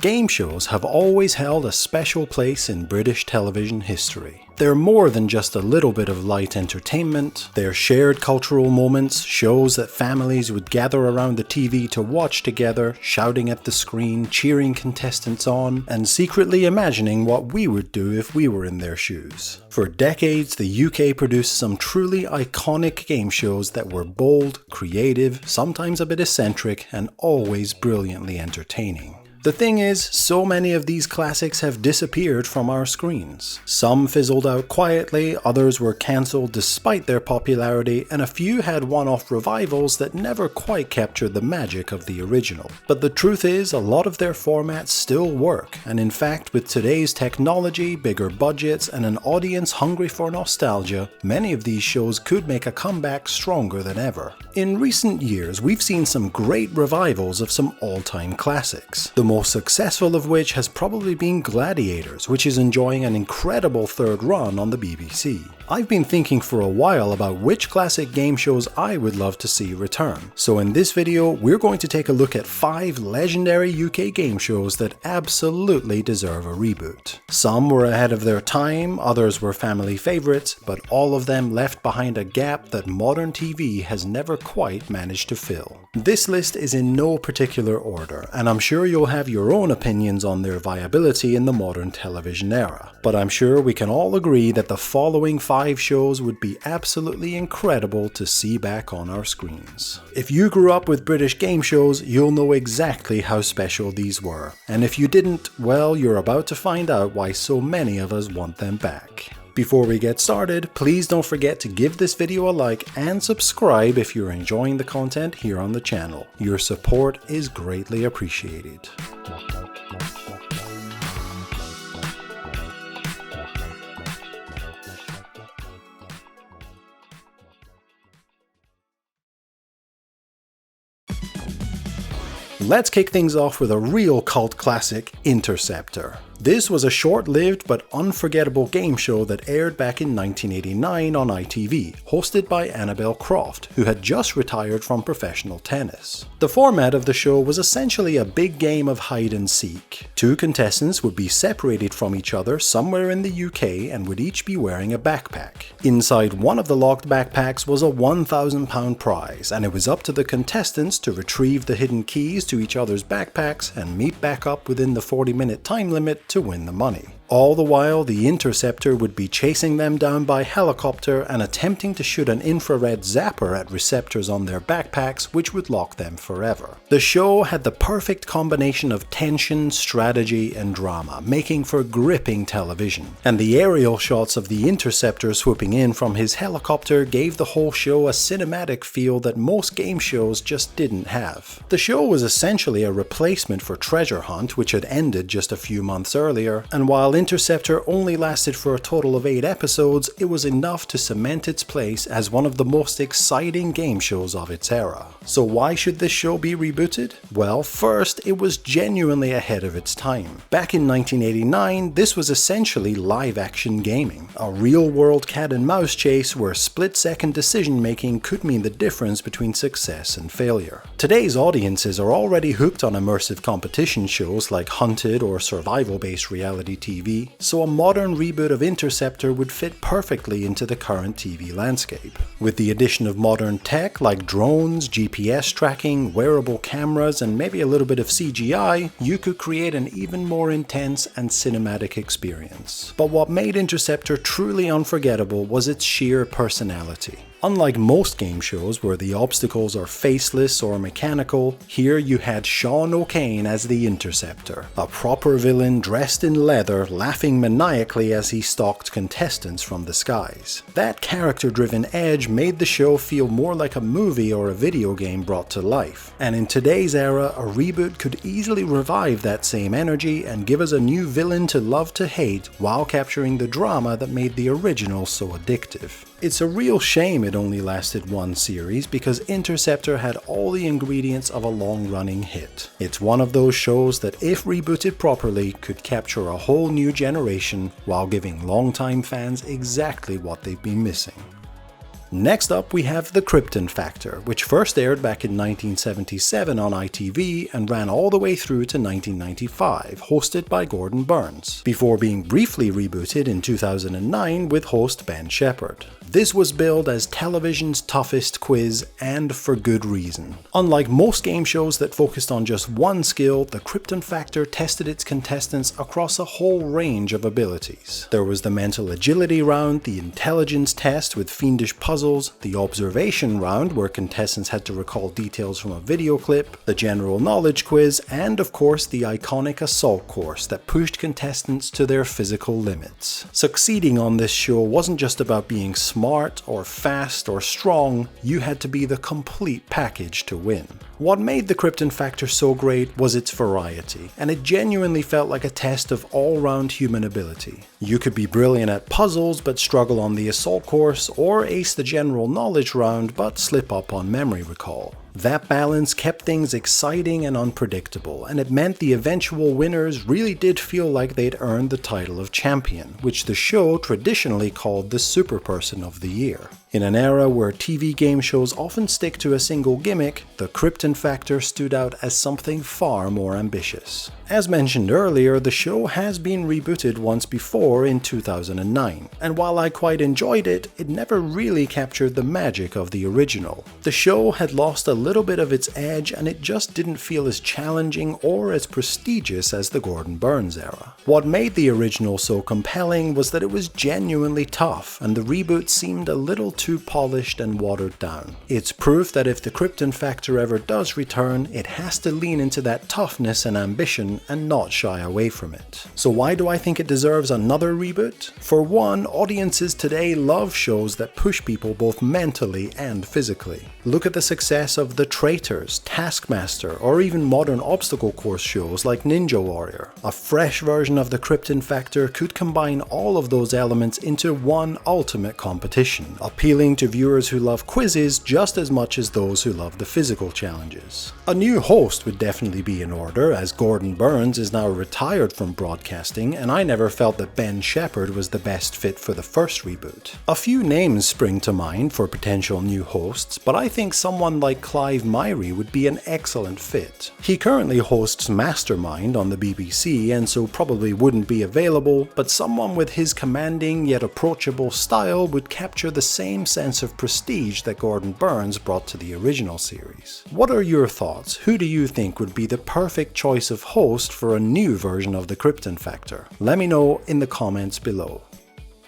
Game shows have always held a special place in British television history. They're more than just a little bit of light entertainment. They're shared cultural moments, shows that families would gather around the TV to watch together, shouting at the screen, cheering contestants on, and secretly imagining what we would do if we were in their shoes. For decades, the UK produced some truly iconic game shows that were bold, creative, sometimes a bit eccentric, and always brilliantly entertaining. The thing is, so many of these classics have disappeared from our screens. Some fizzled out quietly, others were cancelled despite their popularity, and a few had one-off revivals that never quite captured the magic of the original. But the truth is, a lot of their formats still work, and in fact, with today's technology, bigger budgets, and an audience hungry for nostalgia, many of these shows could make a comeback stronger than ever. In recent years, we've seen some great revivals of some all-time classics. The most successful of which has probably been Gladiators, which is enjoying an incredible third run on the BBC. I've been thinking for a while about which classic game shows I would love to see return. So in this video, we're going to take a look at 5 legendary UK game shows that absolutely deserve a reboot. Some were ahead of their time, others were family favorites, but all of them left behind a gap that modern TV has never quite managed to fill. This list is in no particular order, and I'm sure you'll have your own opinions on their viability in the modern television era. But I'm sure we can all agree that the following 5 shows would be absolutely incredible to see back on our screens. If you grew up with British game shows, you'll know exactly how special these were. And if you didn't, well, you're about to find out why so many of us want them back. Before we get started, please don't forget to give this video a like and subscribe if you're enjoying the content here on the channel. Your support is greatly appreciated. Let's kick things off with a real cult classic, Interceptor. This was a short-lived but unforgettable game show that aired back in 1989 on ITV, hosted by Annabel Croft, who had just retired from professional tennis. The format of the show was essentially a big game of hide and seek. 2 contestants would be separated from each other somewhere in the UK and would each be wearing a backpack. Inside one of the locked backpacks was a £1,000 prize, and it was up to the contestants to retrieve the hidden keys to each other's backpacks and meet back up within the 40-minute time limit to win the money. All the while, the Interceptor would be chasing them down by helicopter and attempting to shoot an infrared zapper at receptors on their backpacks, which would lock them forever. The show had the perfect combination of tension, strategy, and drama, making for gripping television. And the aerial shots of the Interceptor swooping in from his helicopter gave the whole show a cinematic feel that most game shows just didn't have. The show was essentially a replacement for Treasure Hunt, which had ended just a few months earlier, and while Interceptor only lasted for a total of 8 episodes, it was enough to cement its place as one of the most exciting game shows of its era. So why should this show be rebooted? Well, first, it was genuinely ahead of its time. Back in 1989, this was essentially live-action gaming, a real-world cat-and-mouse chase where split-second decision-making could mean the difference between success and failure. Today's audiences are already hooked on immersive competition shows like Hunted or survival-based reality TV, so a modern reboot of Interceptor would fit perfectly into the current TV landscape. With the addition of modern tech like drones, GPS tracking, wearable cameras, and maybe a little bit of CGI, you could create an even more intense and cinematic experience. But what made Interceptor truly unforgettable was its sheer personality. Unlike most game shows where the obstacles are faceless or mechanical, here you had Sean O'Kane as the Interceptor, a proper villain dressed in leather, laughing maniacally as he stalked contestants from the skies. That character-driven edge made the show feel more like a movie or a video game brought to life. And in today's era, a reboot could easily revive that same energy and give us a new villain to love to hate while capturing the drama that made the original so addictive. It's a real shame it only lasted 1 series because Interceptor had all the ingredients of a long-running hit. It's one of those shows that, if rebooted properly, could capture a whole new generation while giving longtime fans exactly what they've been missing. Next up we have the Krypton Factor, which first aired back in 1977 on ITV and ran all the way through to 1995, hosted by Gordon Burns, before being briefly rebooted in 2009 with host Ben Shepherd. This was billed as television's toughest quiz, and for good reason. Unlike most game shows that focused on just one skill, the Krypton Factor tested its contestants across a whole range of abilities. There was the mental agility round, the intelligence test with fiendish puzzles, the observation round where contestants had to recall details from a video clip, the general knowledge quiz, and of course the iconic assault course that pushed contestants to their physical limits. Succeeding on this show wasn't just about being smart or fast or strong, you had to be the complete package to win. What made the Krypton Factor so great was its variety, and it genuinely felt like a test of all-round human ability. You could be brilliant at puzzles but struggle on the assault course, or ace the general knowledge round but slip up on memory recall. That balance kept things exciting and unpredictable, and it meant the eventual winners really did feel like they'd earned the title of champion, which the show traditionally called the Superperson of the Year. In an era where TV game shows often stick to a single gimmick, the Krypton Factor stood out as something far more ambitious. As mentioned earlier, the show has been rebooted once before in 2009, and while I quite enjoyed it, it never really captured the magic of the original. The show had lost a little bit of its edge, and it just didn't feel as challenging or as prestigious as the Gordon Burns era. What made the original so compelling was that it was genuinely tough, and the reboot seemed a little too polished and watered down. It's proof that if the Krypton Factor ever does return, it has to lean into that toughness and ambition and not shy away from it. So why do I think it deserves another reboot? For one, audiences today love shows that push people both mentally and physically. Look at the success of The Traitors, Taskmaster, or even modern obstacle course shows like Ninja Warrior. A fresh version of the Krypton Factor could combine all of those elements into one ultimate competition, appealing to viewers who love quizzes just as much as those who love the physical challenges. A new host would definitely be in order, as Gordon Burns is now retired from broadcasting, and I never felt that Ben Shepherd was the best fit for the first reboot. A few names spring to mind for potential new hosts, but I think someone like Clive Myrie would be an excellent fit. He currently hosts Mastermind on the BBC and so probably wouldn't be available, but someone with his commanding yet approachable style would capture the same sense of prestige that Gordon Burns brought to the original series. What are your thoughts? Who do you think would be the perfect choice of host for a new version of the Krypton Factor? Let me know in the comments below.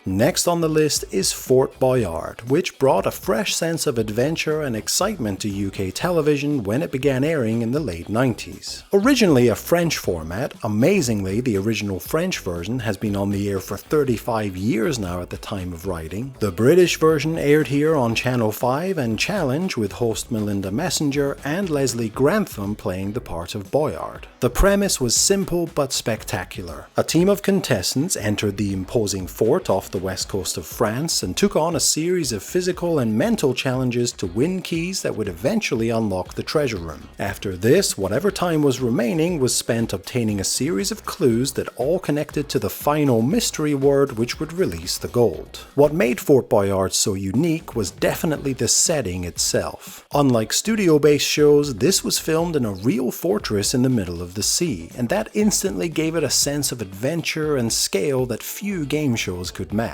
Next on the list is Fort Boyard, which brought a fresh sense of adventure and excitement to UK television when it began airing in the late 90s. Originally a French format, amazingly the original French version has been on the air for 35 years now at the time of writing. The British version aired here on Channel 5 and Challenge with host Melinda Messenger and Leslie Grantham playing the part of Boyard. The premise was simple but spectacular. A team of contestants entered the imposing fort off the west coast of France and took on a series of physical and mental challenges to win keys that would eventually unlock the treasure room. After this, whatever time was remaining was spent obtaining a series of clues that all connected to the final mystery word which would release the gold. What made Fort Boyard so unique was definitely the setting itself. Unlike studio-based shows, this was filmed in a real fortress in the middle of the sea, and that instantly gave it a sense of adventure and scale that few game shows could match.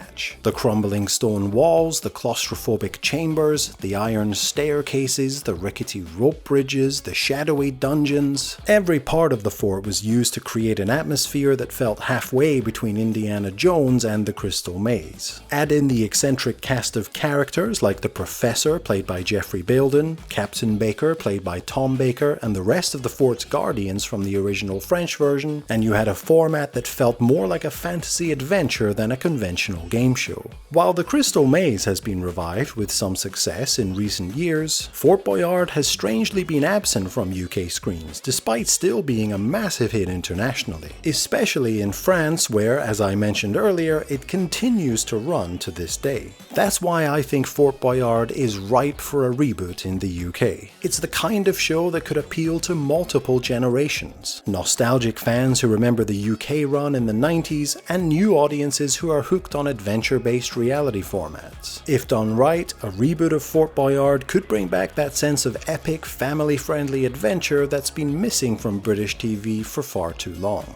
The crumbling stone walls, the claustrophobic chambers, the iron staircases, the rickety rope bridges, the shadowy dungeons. Every part of the fort was used to create an atmosphere that felt halfway between Indiana Jones and the Crystal Maze. Add in the eccentric cast of characters like the Professor, played by Jeffrey Belden, Captain Baker, played by Tom Baker, and the rest of the fort's guardians from the original French version, and you had a format that felt more like a fantasy adventure than a conventional game show. While the Crystal Maze has been revived with some success in recent years, Fort Boyard has strangely been absent from UK screens, despite still being a massive hit internationally, especially in France where, as I mentioned earlier, it continues to run to this day. That's why I think Fort Boyard is ripe for a reboot in the UK. It's the kind of show that could appeal to multiple generations. Nostalgic fans who remember the UK run in the 90s, and new audiences who are hooked on adventure-based reality formats. If done right, a reboot of Fort Boyard could bring back that sense of epic, family-friendly adventure that's been missing from British TV for far too long.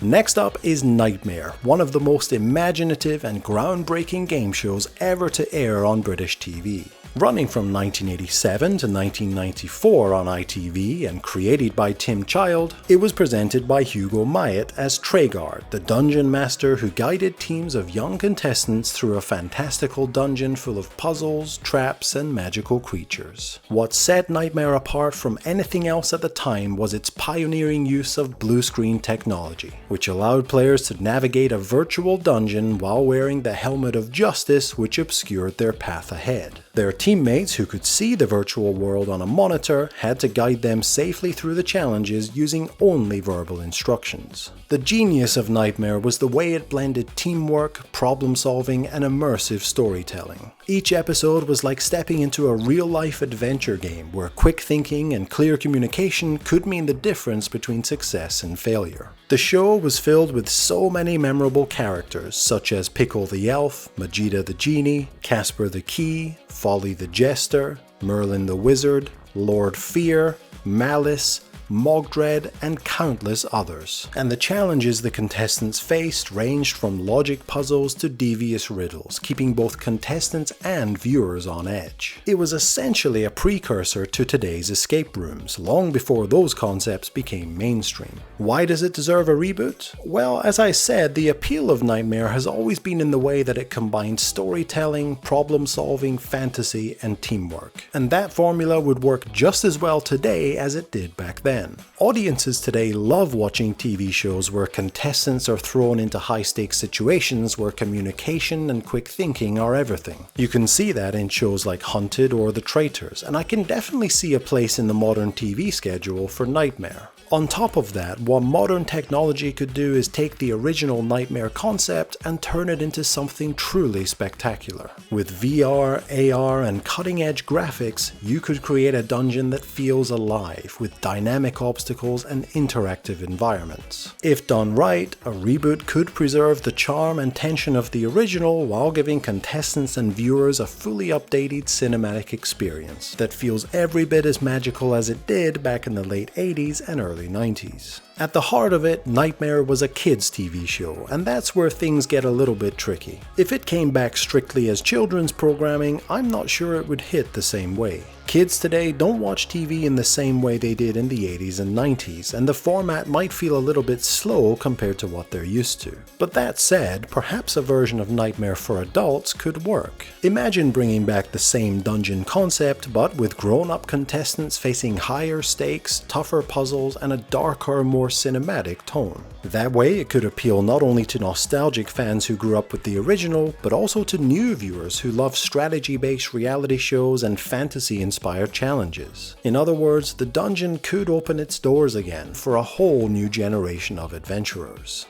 Next up is Knightmare, one of the most imaginative and groundbreaking game shows ever to air on British TV. Running from 1987 to 1994 on ITV and created by Tim Child, it was presented by Hugo Myatt as Traegard, the dungeon master who guided teams of young contestants through a fantastical dungeon full of puzzles, traps, and magical creatures. What set Knightmare apart from anything else at the time was its pioneering use of blue screen technology, which allowed players to navigate a virtual dungeon while wearing the helmet of justice which obscured their path ahead. Their teammates who could see the virtual world on a monitor had to guide them safely through the challenges using only verbal instructions. The genius of Knightmare was the way it blended teamwork, problem solving, and immersive storytelling. Each episode was like stepping into a real-life adventure game where quick thinking and clear communication could mean the difference between success and failure. The show was filled with so many memorable characters such as Pickle the Elf, Majida the Genie, Casper the Key, Folly the Jester, Merlin the Wizard, Lord Fear, Malice, Mogdred, and countless others. And the challenges the contestants faced ranged from logic puzzles to devious riddles, keeping both contestants and viewers on edge. It was essentially a precursor to today's escape rooms, long before those concepts became mainstream. Why does it deserve a reboot? Well, as I said, the appeal of Knightmare has always been in the way that it combines storytelling, problem-solving, fantasy, and teamwork. And that formula would work just as well today as it did back then. Audiences today love watching TV shows where contestants are thrown into high-stakes situations where communication and quick thinking are everything. You can see that in shows like Hunted or The Traitors, and I can definitely see a place in the modern TV schedule for Knightmare. On top of that, what modern technology could do is take the original Knightmare concept and turn it into something truly spectacular. With VR, AR, and cutting-edge graphics, you could create a dungeon that feels alive, with dynamic obstacles and interactive environments. If done right, a reboot could preserve the charm and tension of the original while giving contestants and viewers a fully updated cinematic experience that feels every bit as magical as it did back in the late 80s and early 90s. At the heart of it, Knightmare was a kids' TV show, and that's where things get a little bit tricky. If it came back strictly as children's programming, I'm not sure it would hit the same way. Kids today don't watch TV in the same way they did in the 80s and 90s, and the format might feel a little bit slow compared to what they're used to. But that said, perhaps a version of Knightmare for adults could work. Imagine bringing back the same dungeon concept, but with grown-up contestants facing higher stakes, tougher puzzles, and a darker, more cinematic tone. That way, it could appeal not only to nostalgic fans who grew up with the original, but also to new viewers who love strategy-based reality shows and fantasy-inspired challenges. In other words, the dungeon could open its doors again for a whole new generation of adventurers.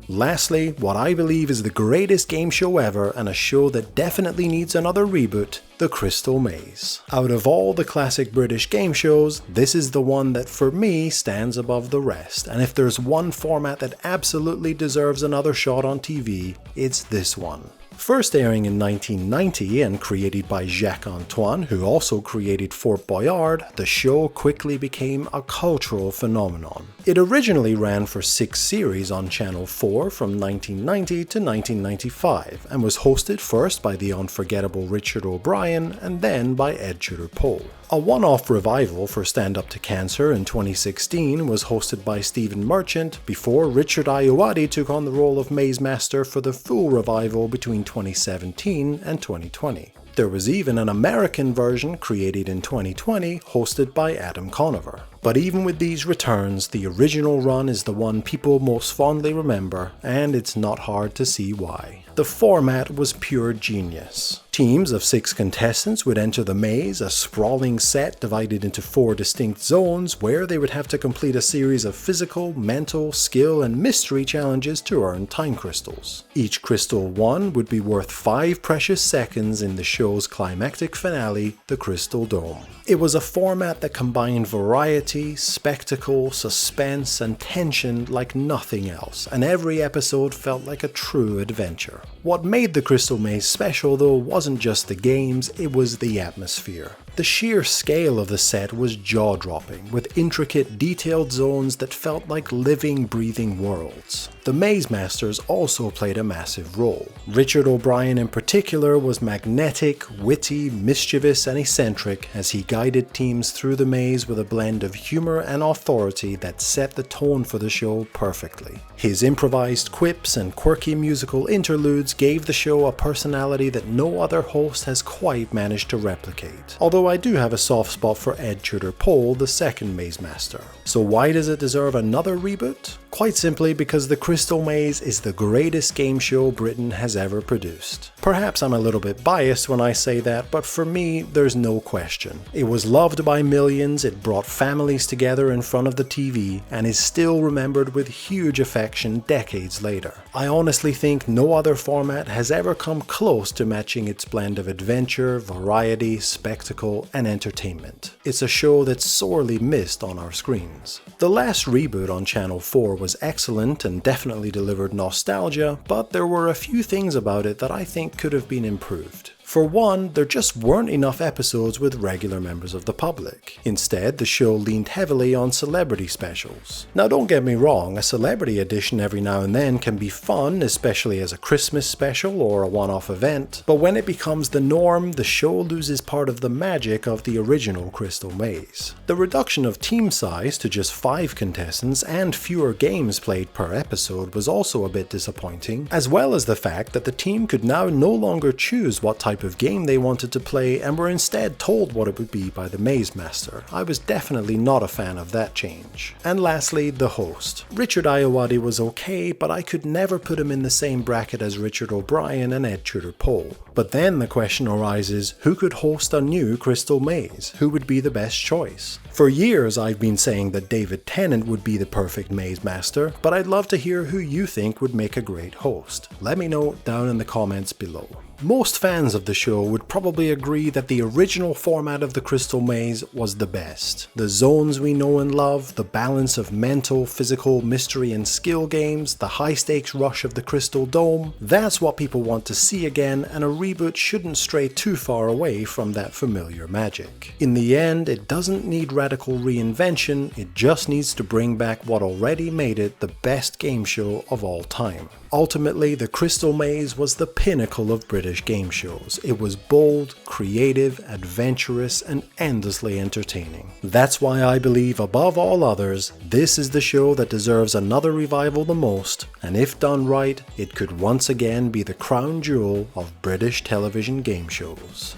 Lastly, what I believe is the greatest game show ever and a show that definitely needs another reboot, The Crystal Maze. Out of all the classic British game shows, this is the one that for me stands above the rest, and if there's one format that absolutely deserves another shot on TV, it's this one. First airing in 1990 and created by Jacques Antoine, who also created Fort Boyard, the show quickly became a cultural phenomenon. It originally ran for 6 series on Channel 4 from 1990 to 1995 and was hosted first by the unforgettable Richard O'Brien and then by Ed Tudor-Pole. A one-off revival for Stand Up to Cancer in 2016 was hosted by Stephen Merchant before Richard Ayoade took on the role of Maze Master for the full revival between 2017 and 2020. There was even an American version created in 2020 hosted by Adam Conover. But even with these returns, the original run is the one people most fondly remember, and it's not hard to see why. The format was pure genius. Teams of 6 contestants would enter the maze, a sprawling set divided into 4 distinct zones where they would have to complete a series of physical, mental, skill, and mystery challenges to earn time crystals. Each crystal won would be worth 5 precious seconds in the show's climactic finale, the Crystal Dome. It was a format that combined variety, spectacle, suspense, and tension like nothing else, and every episode felt like a true adventure. What made the Crystal Maze special though wasn't just the games, it was the atmosphere. The sheer scale of the set was jaw-dropping, with intricate, detailed zones that felt like living, breathing worlds. The Maze Masters also played a massive role. Richard O'Brien in particular was magnetic, witty, mischievous, and eccentric as he guided teams through the maze with a blend of humor and authority that set the tone for the show perfectly. His improvised quips and quirky musical interludes gave the show a personality that no other host has quite managed to replicate. Although I do have a soft spot for Ed Tudor Pole, the second Maze Master. So why does it deserve another reboot? Quite simply because the Crystal Maze is the greatest game show Britain has ever produced. Perhaps I'm a little bit biased when I say that, but for me, there's no question. It was loved by millions, it brought families together in front of the TV, and is still remembered with huge affection decades later. I honestly think no other format has ever come close to matching its blend of adventure, variety, spectacle, and entertainment. It's a show that's sorely missed on our screens. The last reboot on Channel 4 was excellent and definitely delivered nostalgia, but there were a few things about it that I think could have been improved. For one, there just weren't enough episodes with regular members of the public. Instead, the show leaned heavily on celebrity specials. Now don't get me wrong, a celebrity edition every now and then can be fun, especially as a Christmas special or a one-off event, but when it becomes the norm, the show loses part of the magic of the original Crystal Maze. The reduction of team size to just 5 contestants and fewer games played per episode was also a bit disappointing, as well as the fact that the team could now no longer choose what type of game they wanted to play and were instead told what it would be by the Maze Master. I was definitely not a fan of that change. And lastly, the host. Richard Ayoade was okay, but I could never put him in the same bracket as Richard O'Brien and Ed Tudor Pole. But then the question arises, who could host a new Crystal Maze? Who would be the best choice? For years I've been saying that David Tennant would be the perfect Maze Master, but I'd love to hear who you think would make a great host. Let me know down in the comments below. Most fans of the show would probably agree that the original format of the Crystal Maze was the best. The zones we know and love, the balance of mental, physical, mystery and skill games, the high stakes rush of the Crystal Dome, that's what people want to see again, and a reboot shouldn't stray too far away from that familiar magic. In the end, it doesn't need radical reinvention, it just needs to bring back what already made it the best game show of all time. Ultimately, the Crystal Maze was the pinnacle of British game shows. It was bold, creative, adventurous, and endlessly entertaining. That's why I believe, above all others, this is the show that deserves another revival the most, and if done right, it could once again be the crown jewel of British television game shows.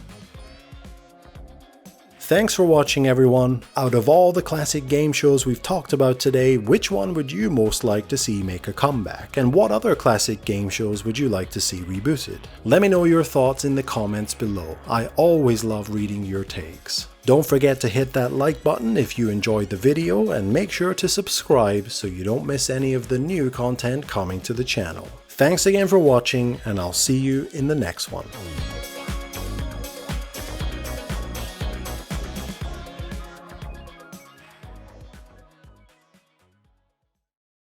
Thanks for watching everyone. Out of all the classic game shows we've talked about today, which one would you most like to see make a comeback? And what other classic game shows would you like to see rebooted? Let me know your thoughts in the comments below. I always love reading your takes. Don't forget to hit that like button if you enjoyed the video, and make sure to subscribe so you don't miss any of the new content coming to the channel. Thanks again for watching, and I'll see you in the next one.